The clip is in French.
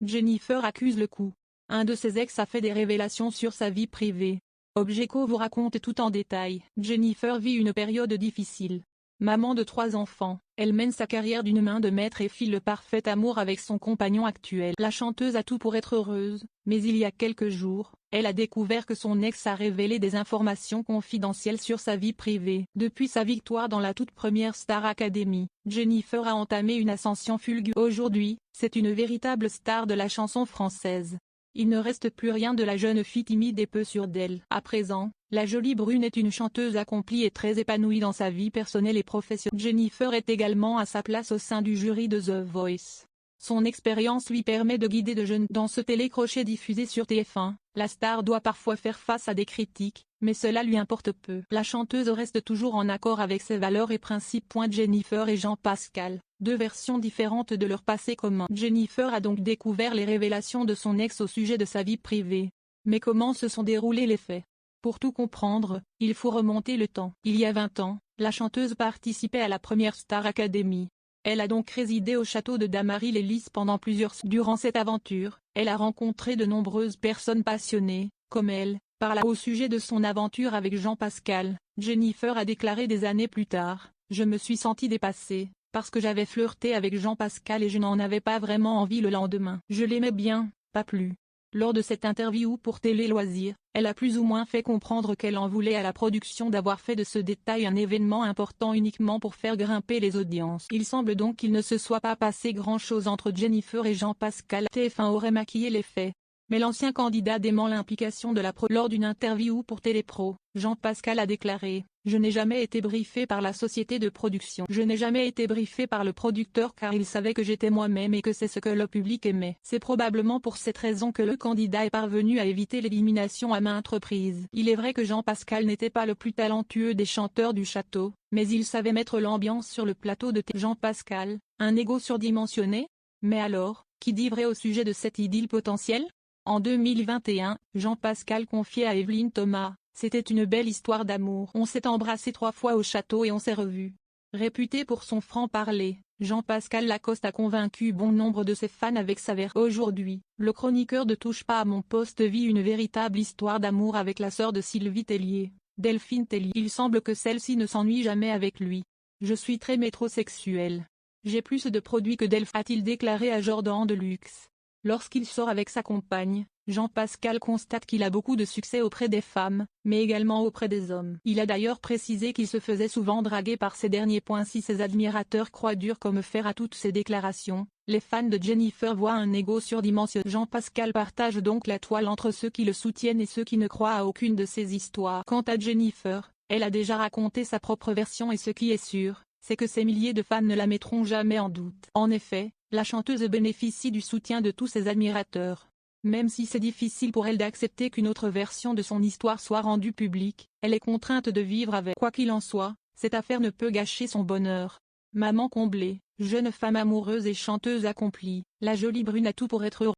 Jennifer accuse le coup. Un de ses ex a fait des révélations sur sa vie privée. Objeco vous raconte tout en détail. Jennifer vit une période difficile. Maman de 3 enfants, elle mène sa carrière d'une main de maître et file le parfait amour avec son compagnon actuel. La chanteuse a tout pour être heureuse, mais il y a quelques jours, elle a découvert que son ex a révélé des informations confidentielles sur sa vie privée. Depuis sa victoire dans la toute première Star Academy, Jennifer a entamé une ascension fulgurante. Aujourd'hui, c'est une véritable star de la chanson française. Il ne reste plus rien de la jeune fille timide et peu sûre d'elle. À présent, la jolie brune est une chanteuse accomplie et très épanouie dans sa vie personnelle et professionnelle. Jennifer est également à sa place au sein du jury de The Voice. Son expérience lui permet de guider de jeunes dans ce télécrochet diffusé sur TF1. La star doit parfois faire face à des critiques, mais cela lui importe peu. La chanteuse reste toujours en accord avec ses valeurs et principes. Jennifer et Jean Pascal, deux versions différentes de leur passé commun. Jennifer a donc découvert les révélations de son ex au sujet de sa vie privée. Mais comment se sont déroulés les faits? Pour tout comprendre, il faut remonter le temps. Il y a 20 ans, la chanteuse participait à la première Star Academy. Elle a donc résidé au château de Damary-les-Lys pendant plusieurs semaines. Durant cette aventure, elle a rencontré de nombreuses personnes passionnées, comme elle. Au sujet de son aventure avec Jean Pascal, Jennifer a déclaré des années plus tard, « Je me suis sentie dépassée, parce que j'avais flirté avec Jean Pascal et je n'en avais pas vraiment envie le lendemain. Je l'aimais bien, pas plus. » Lors de cette interview pour Télé Loisirs, elle a plus ou moins fait comprendre qu'elle en voulait à la production d'avoir fait de ce détail un événement important uniquement pour faire grimper les audiences. Il semble donc qu'il ne se soit pas passé grand-chose entre Jennifer et Jean Pascal. TF1 aurait maquillé les faits. Mais l'ancien candidat dément l'implication de la pro. Lors d'une interview pour Télépro, Jean Pascal a déclaré « Je n'ai jamais été briefé par la société de production. Je n'ai jamais été briefé par le producteur car il savait que j'étais moi-même et que c'est ce que le public aimait. C'est probablement pour cette raison que le candidat est parvenu à éviter l'élimination à maintes reprises. » Il est vrai que Jean Pascal n'était pas le plus talentueux des chanteurs du château, mais il savait mettre l'ambiance sur le plateau de Jean Pascal, un ego surdimensionné? Mais alors, qui dit vrai au sujet de cette idylle potentielle? En 2021, Jean Pascal confiait à Evelyne Thomas, « C'était une belle histoire d'amour. On s'est embrassé 3 fois au château et on s'est revus. » Réputé pour son franc-parler, Jean Pascal Lacoste a convaincu bon nombre de ses fans avec sa verve. Aujourd'hui, le chroniqueur de Touche pas à mon poste vit une véritable histoire d'amour avec la sœur de Sylvie Tellier, Delphine Tellier. Il semble que celle-ci ne s'ennuie jamais avec lui. « Je suis très métrosexuel. J'ai plus de produits que Delph », a-t-il déclaré à Jordan Deluxe. Lorsqu'il sort avec sa compagne, Jean Pascal constate qu'il a beaucoup de succès auprès des femmes, mais également auprès des hommes. Il a d'ailleurs précisé qu'il se faisait souvent draguer par ces derniers. Si ses admirateurs croient dur comme fer à toutes ces déclarations, les fans de Jennifer voient un ego surdimensionné. Jean Pascal partage donc la toile entre ceux qui le soutiennent et ceux qui ne croient à aucune de ces histoires. Quant à Jennifer, elle a déjà raconté sa propre version et ce qui est sûr, c'est que ces milliers de fans ne la mettront jamais en doute. En effet, la chanteuse bénéficie du soutien de tous ses admirateurs. Même si c'est difficile pour elle d'accepter qu'une autre version de son histoire soit rendue publique, elle est contrainte de vivre avec. Quoi qu'il en soit, cette affaire ne peut gâcher son bonheur. Maman comblée, jeune femme amoureuse et chanteuse accomplie, la jolie brune a tout pour être heureuse.